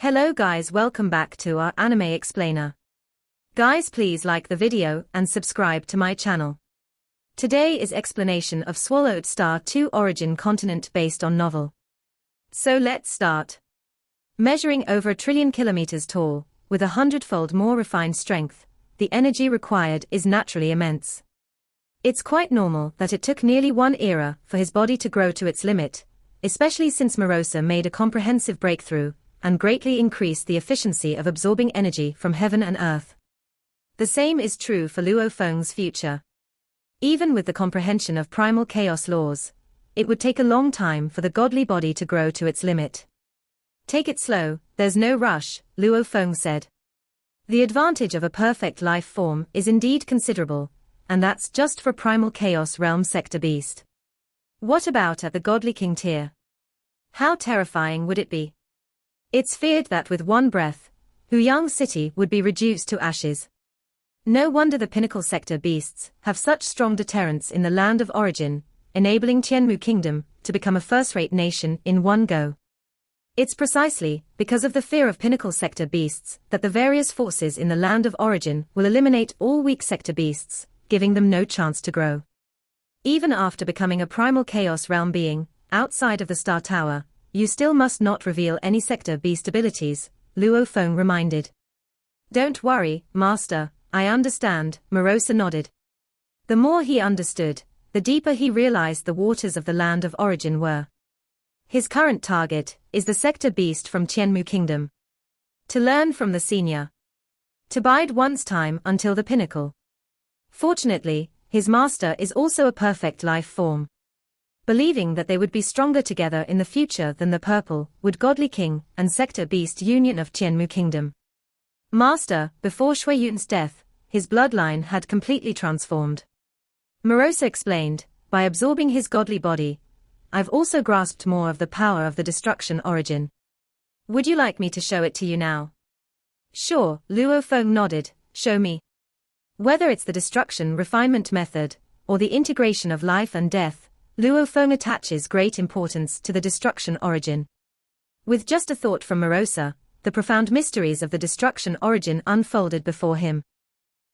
Hello guys, welcome back to our anime explainer. Guys, please like the video and subscribe to my channel. Today is explanation of Swallowed Star 2 origin continent based on novel. So let's start. Measuring over 1 trillion kilometers tall, with 100-fold more refined strength, the energy required is naturally immense. It's quite normal that it took nearly one era for his body to grow to its limit, especially since Morosa made a comprehensive breakthrough and greatly increased the efficiency of absorbing energy from heaven and earth. The same is true for Luo Feng's future. Even with the comprehension of primal chaos laws, it would take a long time for the godly body to grow to its limit. Take it slow, there's no rush, Luo Feng said. The advantage of a perfect life form is indeed considerable, and that's just for primal chaos realm sector beast. What about at the godly king tier? How terrifying would it be? It's feared that with one breath, Huyang City would be reduced to ashes. No wonder the pinnacle sector beasts have such strong deterrents in the land of origin, enabling Tenyu Kingdom to become a first-rate nation in one go. It's precisely because of the fear of pinnacle sector beasts that the various forces in the land of origin will eliminate all weak sector beasts, giving them no chance to grow. Even after becoming a primal chaos realm being, outside of the Star Tower, you still must not reveal any sector beast abilities, Luo Feng reminded. Don't worry, Master, I understand, Morosa nodded. The more he understood, the deeper he realized the waters of the land of origin were. His current target is the sector beast from Tenyu Kingdom. To learn from the senior. To bide one's time until the pinnacle. Fortunately, his master is also a perfect life form. Believing that they would be stronger together in the future than the purple, wood godly king and sector beast union of Tenyu Kingdom. Master, before Shuiyun's death, his bloodline had completely transformed. Morosa explained, by absorbing his godly body, I've also grasped more of the power of the destruction origin. Would you like me to show it to you now? Sure, Luo Feng nodded, show me. Whether it's the destruction refinement method, or the integration of life and death, Luo Feng attaches great importance to the destruction origin. With just a thought from Morosa, the profound mysteries of the destruction origin unfolded before him.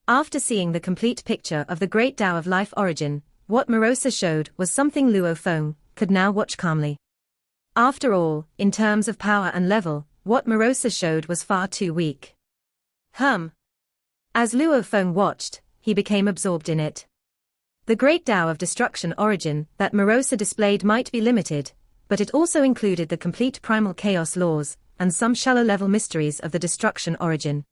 After seeing the complete picture of the great Tao of life origin, what Morosa showed was something Luo Feng could now watch calmly. After all, in terms of power and level, what Morosa showed was far too weak. As Luo Feng watched, he became absorbed in it. The great Tao of destruction origin that Morosa displayed might be limited, but it also included the complete primal chaos laws, and some shallow-level mysteries of the destruction origin.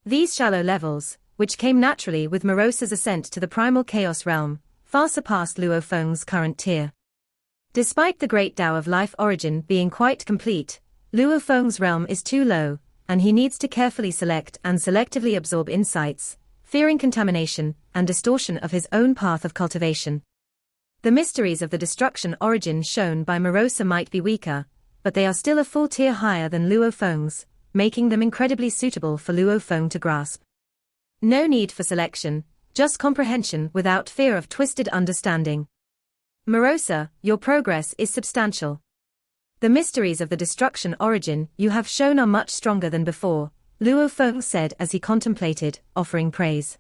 These shallow levels, which came naturally with Morosa's ascent to the primal chaos realm, far surpassed Luo Feng's current tier. Despite the great Tao of life origin being quite complete, Luo Feng's realm is too low, and he needs to carefully select and selectively absorb insights, fearing contamination and distortion of his own path of cultivation. The mysteries of the destruction origin shown by Morosa might be weaker, but they are still a full tier higher than Luo Feng's, making them incredibly suitable for Luo Feng to grasp. No need for selection, just comprehension without fear of twisted understanding. Morosa, your progress is substantial. The mysteries of the destruction origin you have shown are much stronger than before, Luo Feng said as he contemplated, offering praise.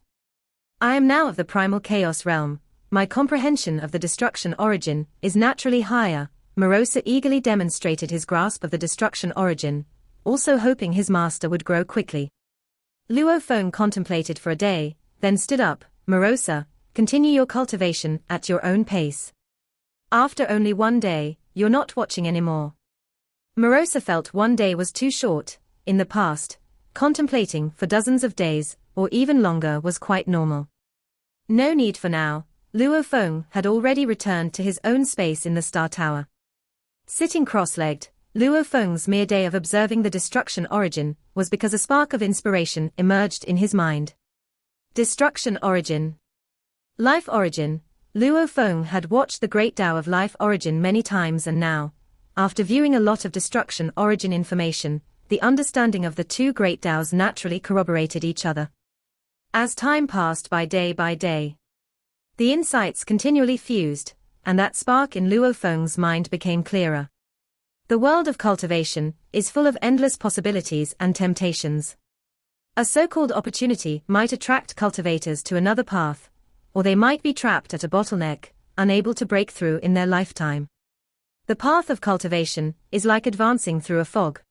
I am now of the primal chaos realm, my comprehension of the destruction origin is naturally higher. Morosa eagerly demonstrated his grasp of the destruction origin, also hoping his master would grow quickly. Luo Feng contemplated for a day, then stood up. Morosa, continue your cultivation at your own pace. After only one day, you're not watching anymore. Morosa felt one day was too short. In the past, contemplating for dozens of days, or even longer was quite normal. No need for now, Luo Feng had already returned to his own space in the Star Tower. Sitting cross-legged, Luo Feng's mere day of observing the destruction origin was because a spark of inspiration emerged in his mind. Destruction origin. Life origin. Luo Feng had watched the great Tao of life origin many times and now, after viewing a lot of destruction origin information, the understanding of the two great Taos naturally corroborated each other. As time passed by day, the insights continually fused, and that spark in Luo Feng's mind became clearer. The world of cultivation is full of endless possibilities and temptations. A so-called opportunity might attract cultivators to another path, or they might be trapped at a bottleneck, unable to break through in their lifetime. The path of cultivation is like advancing through a fog.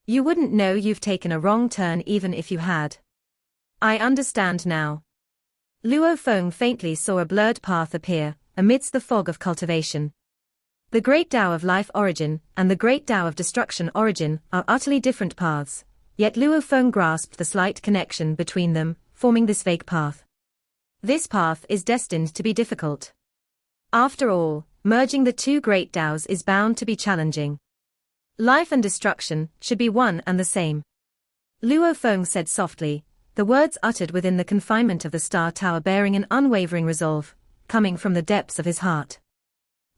You wouldn't know you've taken a wrong turn even if you had. I understand now. Luo Feng faintly saw a blurred path appear, amidst the fog of cultivation. The Great Tao of Life Origin and the Great Tao of Destruction Origin are utterly different paths, yet Luo Feng grasped the slight connection between them, forming this vague path. This path is destined to be difficult. After all, merging the two Great Taos is bound to be challenging. Life and destruction should be one and the same. Luo Feng said softly, the words uttered within the confinement of the Star Tower bearing an unwavering resolve, coming from the depths of his heart.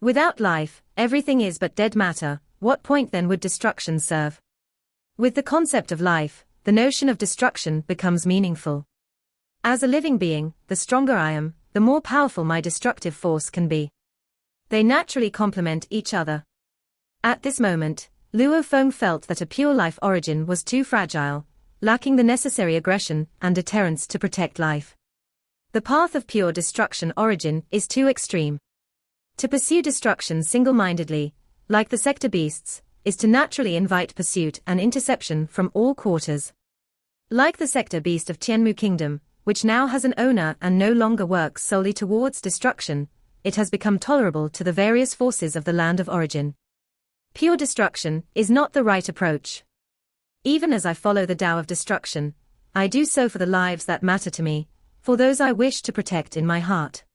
Without life, everything is but dead matter. What point then would destruction serve? With the concept of life, the notion of destruction becomes meaningful. As a living being, the stronger I am, the more powerful my destructive force can be. They naturally complement each other. At this moment, Luo Feng felt that a pure life origin was too fragile, lacking the necessary aggression and deterrence to protect life. The path of pure destruction origin is too extreme. To pursue destruction single-mindedly, like the sector beasts, is to naturally invite pursuit and interception from all quarters. Like the sector beast of Tenyu Kingdom, which now has an owner and no longer works solely towards destruction, it has become tolerable to the various forces of the land of origin. Pure destruction is not the right approach. Even as I follow the Tao of destruction, I do so for the lives that matter to me, for those I wish to protect in my heart.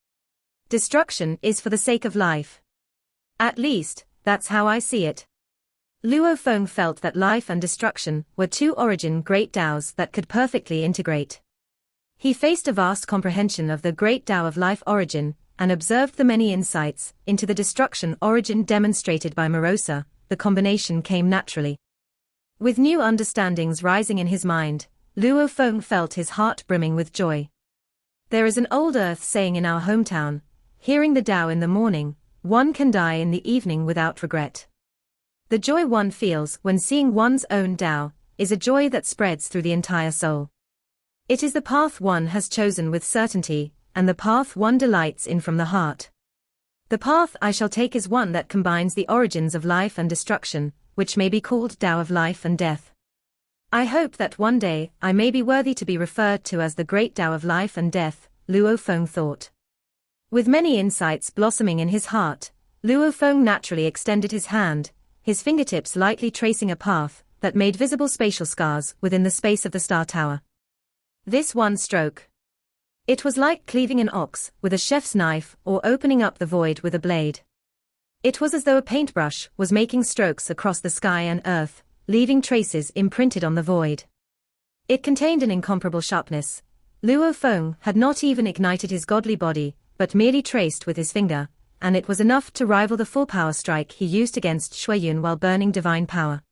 Destruction is for the sake of life. At least, that's how I see it. Luo Feng felt that life and destruction were two origin Great Taos that could perfectly integrate. He faced a vast comprehension of the Great Tao of Life Origin, and observed the many insights into the destruction origin demonstrated by Morosa. The combination came naturally. With new understandings rising in his mind, Luo Feng felt his heart brimming with joy. There is an old earth saying in our hometown, hearing the Tao in the morning, one can die in the evening without regret. The joy one feels when seeing one's own Tao is a joy that spreads through the entire soul. It is the path one has chosen with certainty, and the path one delights in from the heart. The path I shall take is one that combines the origins of life and destruction, which may be called Tao of life and death. I hope that one day I may be worthy to be referred to as the Great Tao of life and death, Luo Feng thought. With many insights blossoming in his heart, Luo Feng naturally extended his hand, his fingertips lightly tracing a path that made visible spatial scars within the space of the Star Tower. This one stroke. It was like cleaving an ox with a chef's knife or opening up the void with a blade. It was as though a paintbrush was making strokes across the sky and earth, leaving traces imprinted on the void. It contained an incomparable sharpness. Luo Feng had not even ignited his godly body, but merely traced with his finger, and it was enough to rival the full power strike he used against Shuiyun while burning divine power.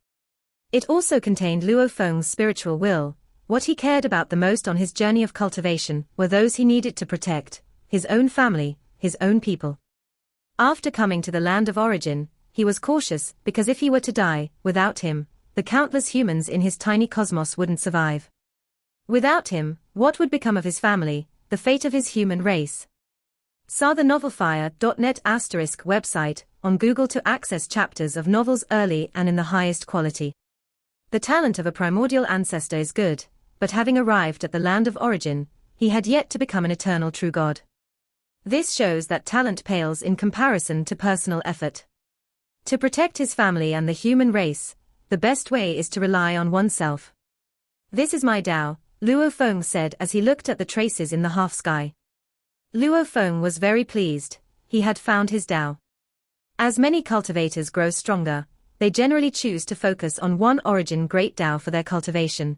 It also contained Luo Feng's spiritual will. What he cared about the most on his journey of cultivation were those he needed to protect, his own family, his own people. After coming to the land of origin, he was cautious because if he were to die, without him, the countless humans in his tiny cosmos wouldn't survive. Without him, what would become of his family, the fate of his human race? Sa the novelfire.net * website, on Google to access chapters of novels early and in the highest quality. The talent of a primordial ancestor is good, but having arrived at the land of origin, he had yet to become an eternal true god. This shows that talent pales in comparison to personal effort. To protect his family and the human race, the best way is to rely on oneself. This is my Tao, Luo Feng said as he looked at the traces in the half-sky. Luo Feng was very pleased. He had found his Tao. As many cultivators grow stronger, they generally choose to focus on one origin Great Tao for their cultivation.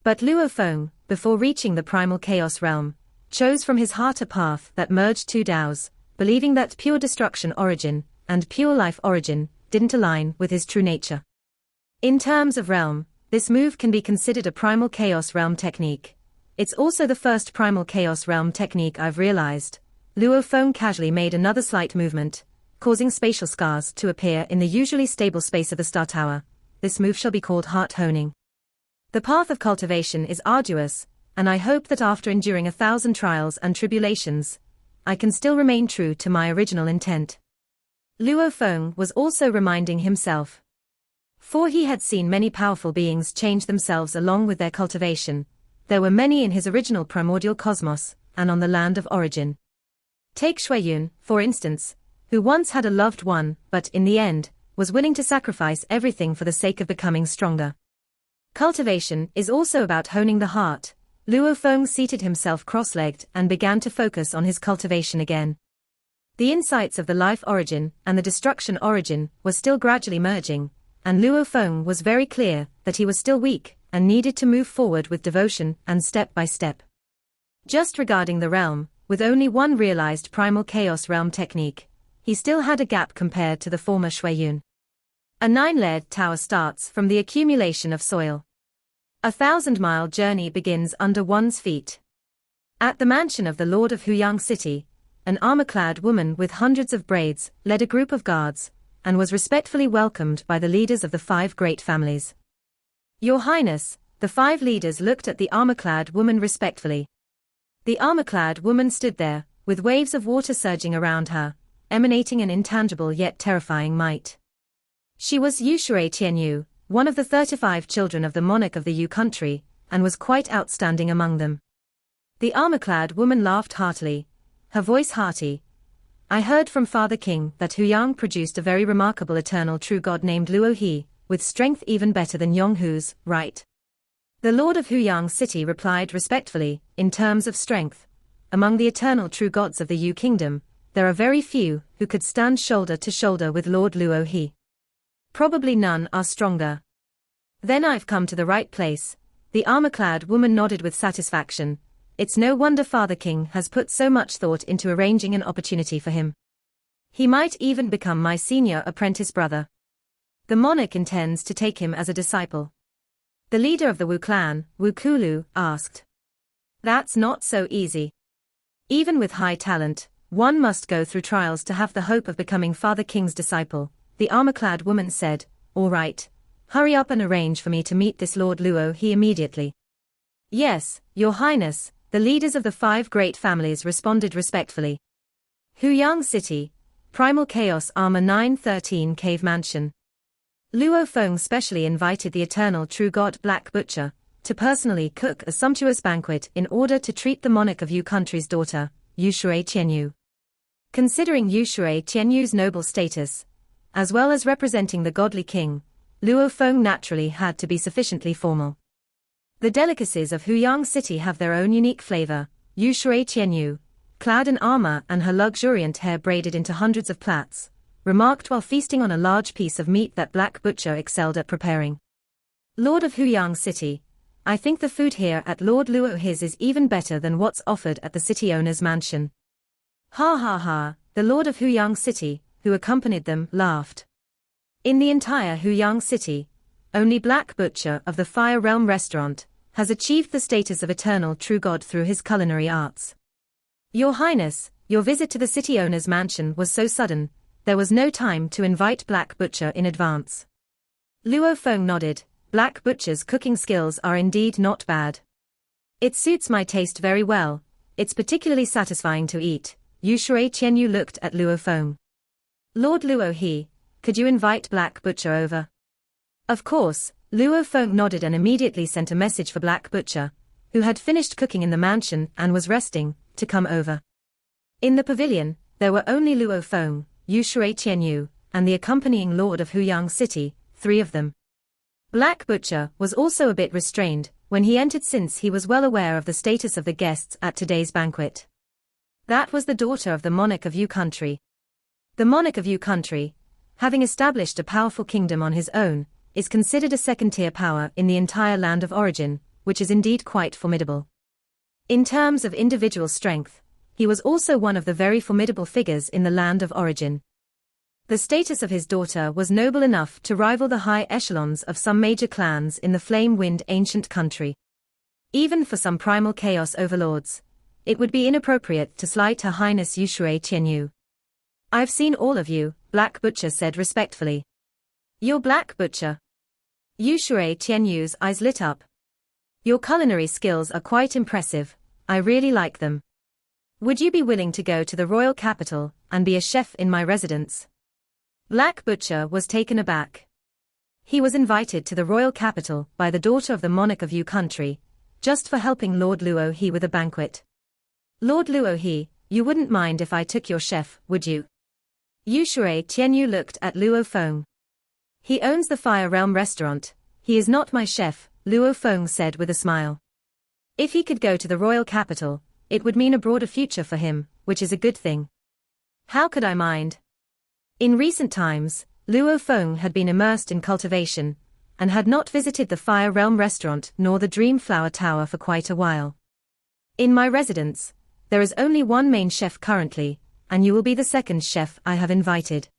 But Luo Feng, before reaching the primal chaos realm, chose from his heart a path that merged two Taos, believing that pure destruction origin and pure life origin didn't align with his true nature. In terms of realm, this move can be considered a primal chaos realm technique. It's also the first primal chaos realm technique I've realized. Luo Feng casually made another slight movement, causing spatial scars to appear in the usually stable space of the Star Tower, this move shall be called heart honing. The path of cultivation is arduous, and I hope that after enduring 1,000 trials and tribulations, I can still remain true to my original intent. Luo Feng was also reminding himself. For he had seen many powerful beings change themselves along with their cultivation. There were many in his original primordial cosmos, and on the land of origin. Take Shuiyun, for instance, who once had a loved one, but in the end, was willing to sacrifice everything for the sake of becoming stronger. Cultivation is also about honing the heart. Luo Feng seated himself cross-legged and began to focus on his cultivation again. The insights of the life origin and the destruction origin were still gradually merging, and Luo Feng was very clear that he was still weak and needed to move forward with devotion and step by step. Just regarding the realm, with only one realized primal chaos realm technique, he still had a gap compared to the former Shuiyun. A 9-layered tower starts from the accumulation of soil. A 1,000-mile journey begins under one's feet. At the mansion of the Lord of Huyang City, an armor-clad woman with hundreds of braids led a group of guards, and was respectfully welcomed by the leaders of the 5 great families. Your Highness, the 5 leaders looked at the armor-clad woman respectfully. The armor-clad woman stood there, with waves of water surging around her, emanating an intangible yet terrifying might. She was Yushir Tenyu, one of the 35 children of the monarch of the Yu country, and was quite outstanding among them. The armor-clad woman laughed heartily, her voice hearty. I heard from Father King that Huyang produced a very remarkable eternal true god named Luo He, with strength even better than Yonghu's, right? The Lord of Huyang City replied respectfully, in terms of strength, among the eternal true gods of the Yu kingdom, there are very few who could stand shoulder to shoulder with Lord Luo He. Probably none are stronger. Then I've come to the right place. The armor-clad woman nodded with satisfaction. It's no wonder Father King has put so much thought into arranging an opportunity for him. He might even become my senior apprentice brother. The monarch intends to take him as a disciple. The leader of the Wu clan, Wu Kulu, asked. That's not so easy. Even with high talent, one must go through trials to have the hope of becoming Father King's disciple. The armor-clad woman said, all right, hurry up and arrange for me to meet this Lord Luo He immediately. Yes, Your Highness, the leaders of the 5 great families responded respectfully. Huyang City, Primal Chaos Armor 913 Cave Mansion. Luo Feng specially invited the eternal true god Black Butcher to personally cook a sumptuous banquet in order to treat the monarch of Yu country's daughter, Yushir Tenyu. Considering Yushir Tenyu's noble status, as well as representing the godly king, Luo Feng naturally had to be sufficiently formal. The delicacies of Huyang City have their own unique flavor. Yushir Tenyu, clad in armor and her luxuriant hair braided into hundreds of plaits, remarked while feasting on a large piece of meat that Black Butcher excelled at preparing. Lord of Huyang City, I think the food here at Lord Luo His is even better than what's offered at the city owner's mansion. Ha ha ha, the Lord of Huyang City, who accompanied them, laughed. In the entire Huyang City, only Black Butcher of the Fire Realm Restaurant has achieved the status of eternal true god through his culinary arts. Your Highness, your visit to the city owner's mansion was so sudden, there was no time to invite Black Butcher in advance. Luo Feng nodded. Black Butcher's cooking skills are indeed not bad. It suits my taste very well, it's particularly satisfying to eat. Yushir Tenyu looked at Luo Feng. Lord Luo He, could you invite Black Butcher over? Of course, Luo Feng nodded and immediately sent a message for Black Butcher, who had finished cooking in the mansion and was resting, to come over. In the pavilion, there were only Luo Feng, Yushir Tenyu, and the accompanying Lord of Huyang City, 3 of them. Black Butcher was also a bit restrained when he entered since he was well aware of the status of the guests at today's banquet. That was the daughter of the monarch of Yu country. The monarch of Yu country, having established a powerful kingdom on his own, is considered a second-tier power in the entire land of origin, which is indeed quite formidable. In terms of individual strength, he was also one of the very formidable figures in the land of origin. The status of his daughter was noble enough to rival the high echelons of some major clans in the flame-wind ancient country. Even for some primal chaos overlords, it would be inappropriate to slight Her Highness Yushir Tenyu. I've seen all of you, Black Butcher said respectfully. You're Black Butcher. Yushir Tenyu's eyes lit up. Your culinary skills are quite impressive, I really like them. Would you be willing to go to the royal capital and be a chef in my residence? Black Butcher was taken aback. He was invited to the royal capital by the daughter of the monarch of Yu country, just for helping Lord Luo He with a banquet. Lord Luo He, you wouldn't mind if I took your chef, would you? Yushir Tenyu looked at Luo Feng. He owns the Fire Realm restaurant, he is not my chef, Luo Feng said with a smile. If he could go to the royal capital, it would mean a broader future for him, which is a good thing. How could I mind? In recent times, Luo Feng had been immersed in cultivation, and had not visited the Fire Realm restaurant nor the Dream Flower Tower for quite a while. In my residence, there is only one main chef currently, and you will be the second chef I have invited.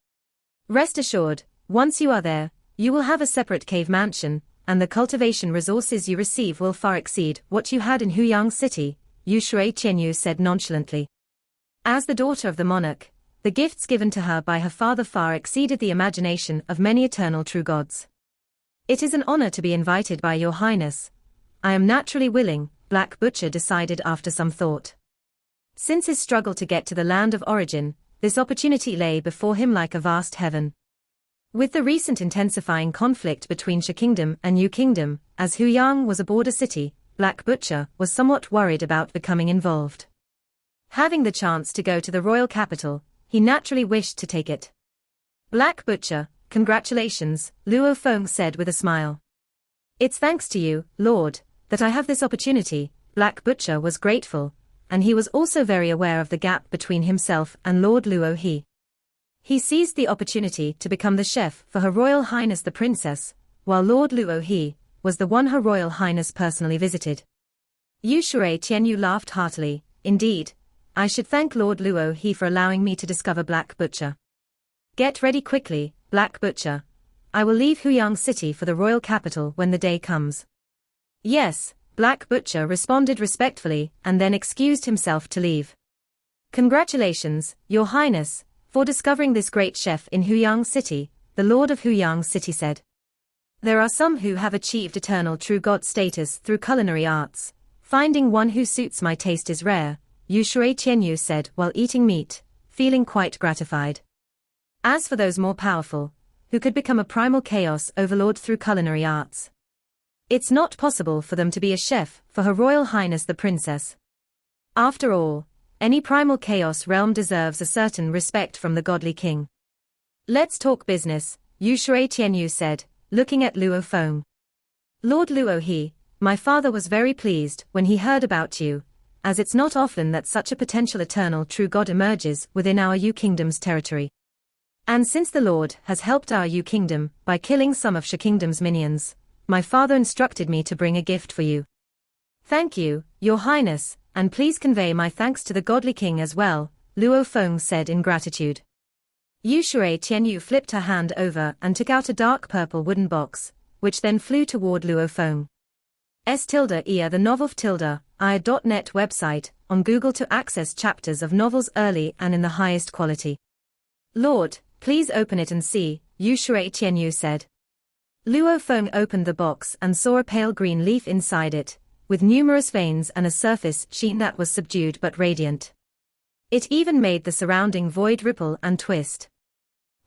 Rest assured, once you are there, you will have a separate cave mansion, and the cultivation resources you receive will far exceed what you had in Huyang City, Yushir Tenyu said nonchalantly. As the daughter of the monarch, the gifts given to her by her father far exceeded the imagination of many eternal true gods. It is an honor to be invited by your highness. I am naturally willing, Black Butcher decided after some thought. Since his struggle to get to the land of origin, this opportunity lay before him like a vast heaven. With the recent intensifying conflict between Sha Kingdom and Yu Kingdom, as Huyang was a border city, Black Butcher was somewhat worried about becoming involved. Having the chance to go to the royal capital, he naturally wished to take it. Black Butcher, congratulations, Luo Feng said with a smile. It's thanks to you, Lord, that I have this opportunity. Black Butcher was grateful, and he was also very aware of the gap between himself and Lord Luo He. He seized the opportunity to become the chef for Her Royal Highness the Princess, while Lord Luo He was the one Her Royal Highness personally visited. Yushir Tenyu laughed heartily. Indeed, I should thank Lord Luo He for allowing me to discover Black Butcher. Get ready quickly, Black Butcher. I will leave Huyang City for the royal capital when the day comes. Yes, Black Butcher responded respectfully and then excused himself to leave. Congratulations, Your Highness, for discovering this great chef in Huyang City, the Lord of Huyang City said. There are some who have achieved eternal true god status through culinary arts. Finding one who suits my taste is rare, Yushir Tenyu said while eating meat, feeling quite gratified. As for those more powerful, who could become a primal chaos overlord through culinary arts, it's not possible for them to be a chef for Her Royal Highness the Princess. After all, any primal chaos realm deserves a certain respect from the godly king. Let's talk business, Yushir Tenyu said, looking at Luo Feng. Lord Luo He, my father was very pleased when he heard about you, as it's not often that such a potential eternal true god emerges within our Yu Kingdom's territory. And since the Lord has helped our Yu Kingdom by killing some of Sha Kingdom's minions, my father instructed me to bring a gift for you. Thank you, Your Highness, and please convey my thanks to the godly king as well, Luo Feng said in gratitude. Yushir Tenyu flipped her hand over and took out a dark purple wooden box, which then flew toward Luo Feng. The novel of .net website, on Google to access chapters of novels early and in the highest quality. Lord, please open it and see, Yushir Tenyu said. Luo Feng opened the box and saw a pale green leaf inside it, with numerous veins and a surface sheen that was subdued but radiant. It even made the surrounding void ripple and twist.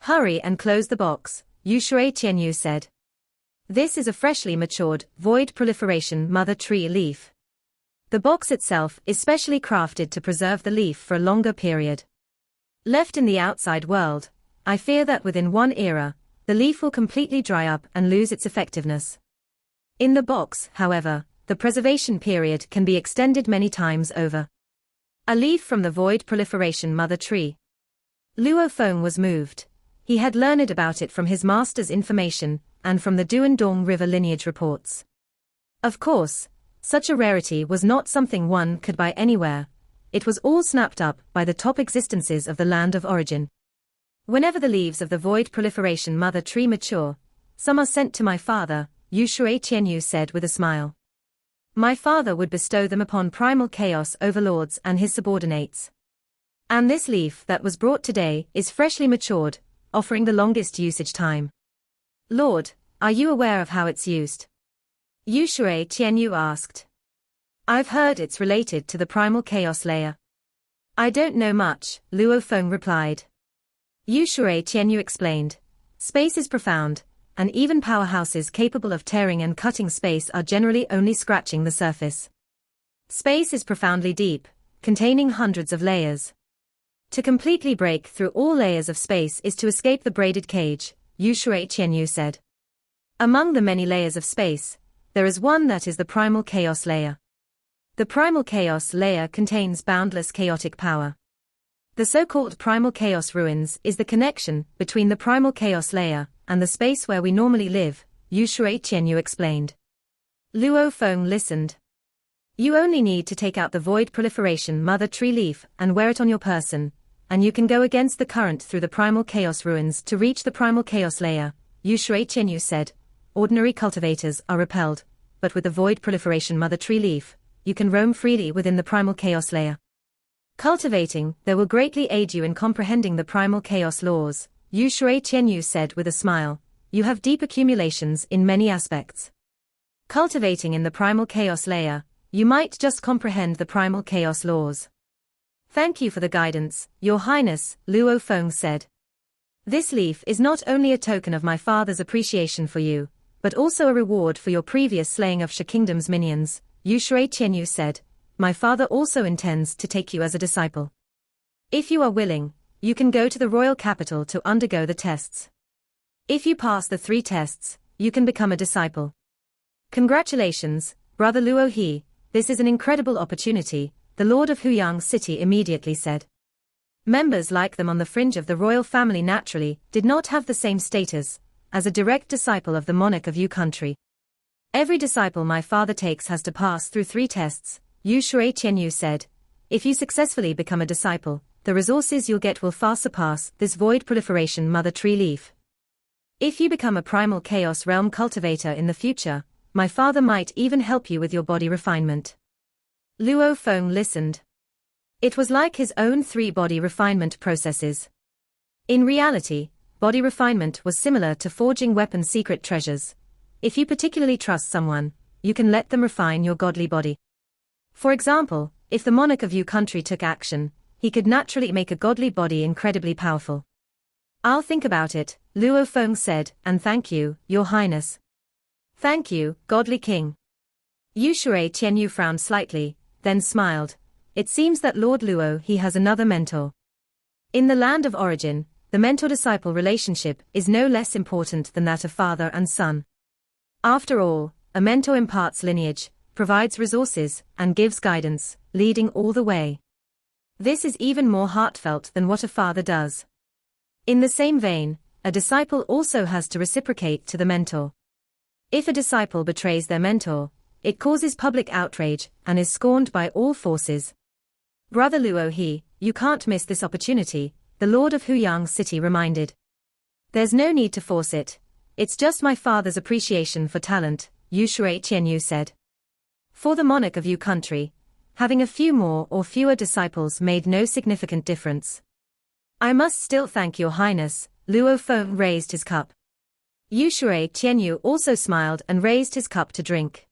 Hurry and close the box, Yushir Tenyu said. This is a freshly matured, void proliferation mother tree leaf. The box itself is specially crafted to preserve the leaf for a longer period. Left in the outside world, I fear that within one era, the leaf will completely dry up and lose its effectiveness. In the box, however, the preservation period can be extended many times over. A leaf from the void proliferation mother tree. Luo Feng was moved. He had learned about it from his master's information, and from the Duandong River lineage reports. Of course, such a rarity was not something one could buy anywhere. It was all snapped up by the top existences of the land of origin. Whenever the leaves of the void proliferation mother tree mature, some are sent to my father, Yushir Tenyu said with a smile. My father would bestow them upon primal chaos overlords and his subordinates. And this leaf that was brought today is freshly matured, offering the longest usage time. Lord, Are you aware of how it's used? Yushir Tenyu asked. I've heard it's related to the primal chaos layer. I don't know much, Luo Feng replied. Yushir Tenyu explained. Space is profound, and even powerhouses capable of tearing and cutting space are generally only scratching the surface. Space is profoundly deep, containing hundreds of layers. To completely break through all layers of space is to escape the braided cage, Yushir Tenyu said. Among the many layers of space, there is one that is the primal chaos layer. The primal chaos layer contains boundless chaotic power. The so-called primal chaos ruins is the connection between the primal chaos layer and the space where we normally live, Yushir Tenyu explained. Luo Feng listened. You only need to take out the void proliferation mother tree leaf and wear it on your person, and you can go against the current through the primal chaos ruins to reach the primal chaos layer, Yushir Tenyu said. Ordinary cultivators are repelled, but with the void proliferation mother tree leaf, you can roam freely within the primal chaos layer. Cultivating there will greatly aid you in comprehending the primal chaos laws, Yushir Tenyu said with a smile. You have deep accumulations in many aspects. Cultivating in the primal chaos layer, you might just comprehend the primal chaos laws. Thank you for the guidance, Your Highness, Luo Feng said. This leaf is not only a token of my father's appreciation for you, but also a reward for your previous slaying of Sha Kingdom's minions, Yushir Tenyu said. My father also intends to take you as a disciple. If you are willing, you can go to the royal capital to undergo the tests. If you pass the 3 tests, you can become a disciple. Congratulations, Brother Luo He, this is an incredible opportunity, the Lord of Huyang City immediately said. Members like them on the fringe of the royal family naturally did not have the same status as a direct disciple of the monarch of Yu country. Every disciple my father takes has to pass through 3 tests, Yushir Tenyu said. If you successfully become a disciple, the resources you'll get will far surpass this void proliferation mother tree leaf. If you become a primal chaos realm cultivator in the future, my father might even help you with your body refinement. Luo Feng listened. It was like his own 3 body refinement processes. In reality, body refinement was similar to forging weapon secret treasures. If you particularly trust someone, you can let them refine your godly body. For example, if the monarch of Yu country took action, he could naturally make a godly body incredibly powerful. I'll think about it, Luo Feng said, and thank you, Your Highness. Thank you, godly king. Yushir Tenyu frowned slightly, then smiled. It seems that Lord Luo He has another mentor. In the land of origin, the mentor-disciple relationship is no less important than that of father and son. After all, a mentor imparts lineage, provides resources, and gives guidance, leading all the way. This is even more heartfelt than what a father does. In the same vein, a disciple also has to reciprocate to the mentor. If a disciple betrays their mentor, it causes public outrage and is scorned by all forces. Brother Luo He, you can't miss this opportunity, the Lord of Huyang City reminded. There's no need to force it. It's just my father's appreciation for talent, Yushir Tenyu said. For the monarch of Yu country, having a few more or fewer disciples made no significant difference. I must still thank Your Highness, Luo Feng raised his cup. Yushir Tenyu also smiled and raised his cup to drink.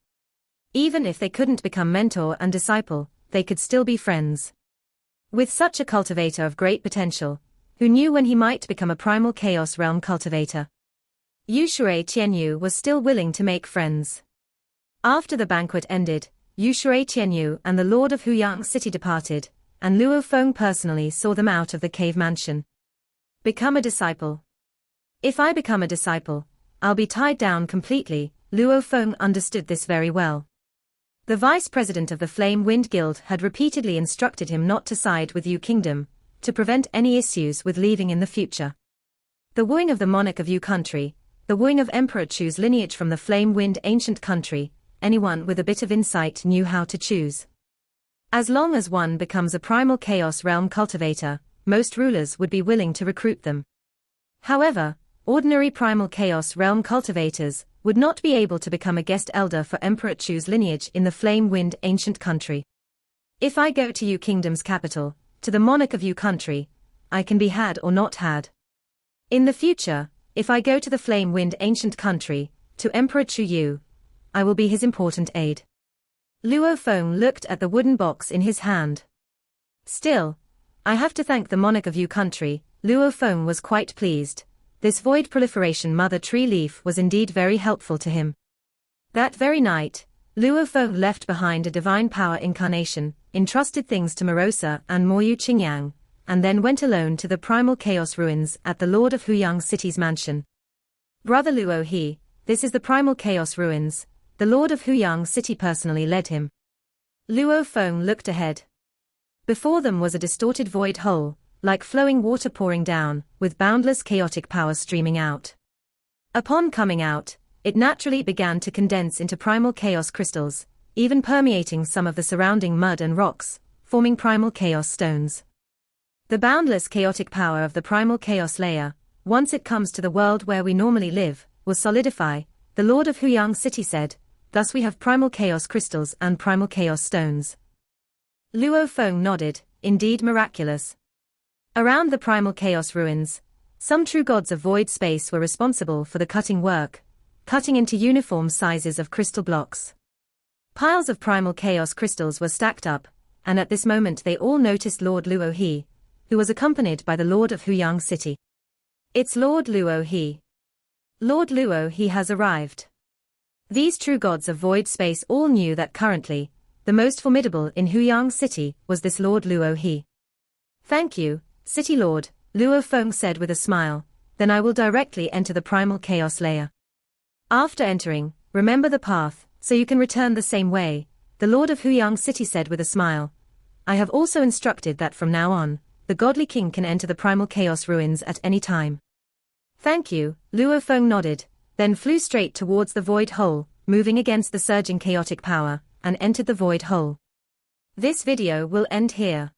Even if they couldn't become mentor and disciple, they could still be friends. With such a cultivator of great potential, who knew when he might become a primal chaos realm cultivator? Yushir Tenyu was still willing to make friends. After the banquet ended, Yushir Tenyu and the Lord of Huyang City departed, and Luo Feng personally saw them out of the cave mansion. Become a disciple. If I become a disciple, I'll be tied down completely. Luo Feng understood this very well. The vice president of the Flame Wind Guild had repeatedly instructed him not to side with Yu Kingdom, to prevent any issues with leaving in the future. The wooing of the monarch of Yu country, the wooing of Emperor Chu's lineage from the Flame Wind ancient country, anyone with a bit of insight knew how to choose. As long as one becomes a primal chaos realm cultivator, most rulers would be willing to recruit them. However, ordinary primal chaos realm cultivators would not be able to become a guest elder for Emperor Chu's lineage in the Flame Wind ancient country. If I go to Yu Kingdom's capital, to the monarch of Yu country, I can be had or not had. In the future, if I go to the Flame Wind ancient country, to Emperor Chu Yu. I will be his important aide. Luo Feng looked at the wooden box in his hand. Still, I have to thank the monarch of Yu country. Luo Feng was quite pleased. This void proliferation mother tree leaf was indeed very helpful to him. That very night, Luo Feng left behind a divine power incarnation, entrusted things to Morosa and Moyu Qingyang, and then went alone to the primal chaos ruins at the Lord of Huyang City's mansion. Brother Luo He, this is the primal chaos ruins. The Lord of Huyang City personally led him. Luo Feng looked ahead. Before them was a distorted void hole, like flowing water pouring down, with boundless chaotic power streaming out. Upon coming out, it naturally began to condense into primal chaos crystals, even permeating some of the surrounding mud and rocks, forming primal chaos stones. The boundless chaotic power of the primal chaos layer, once it comes to the world where we normally live, will solidify, the Lord of Huyang City said, thus we have primal chaos crystals and primal chaos stones. Luo Feng nodded, indeed miraculous. Around the primal chaos ruins, some true gods of void space were responsible for the cutting work, cutting into uniform sizes of crystal blocks. Piles of primal chaos crystals were stacked up, and at this moment they all noticed Lord Luo He, who was accompanied by the Lord of Huyang City. It's Lord Luo He. Lord Luo He has arrived. These true gods of void space all knew that currently, the most formidable in Huyang City was this Lord Luo He. Thank you, City Lord, Luo Feng said with a smile, then I will directly enter the primal chaos layer. After entering, remember the path, so you can return the same way, the Lord of Huyang City said with a smile. I have also instructed that from now on, the godly king can enter the primal chaos ruins at any time. Thank you, Luo Feng nodded, then flew straight towards the void hole, moving against the surging chaotic power, and entered the void hole. This video will end here.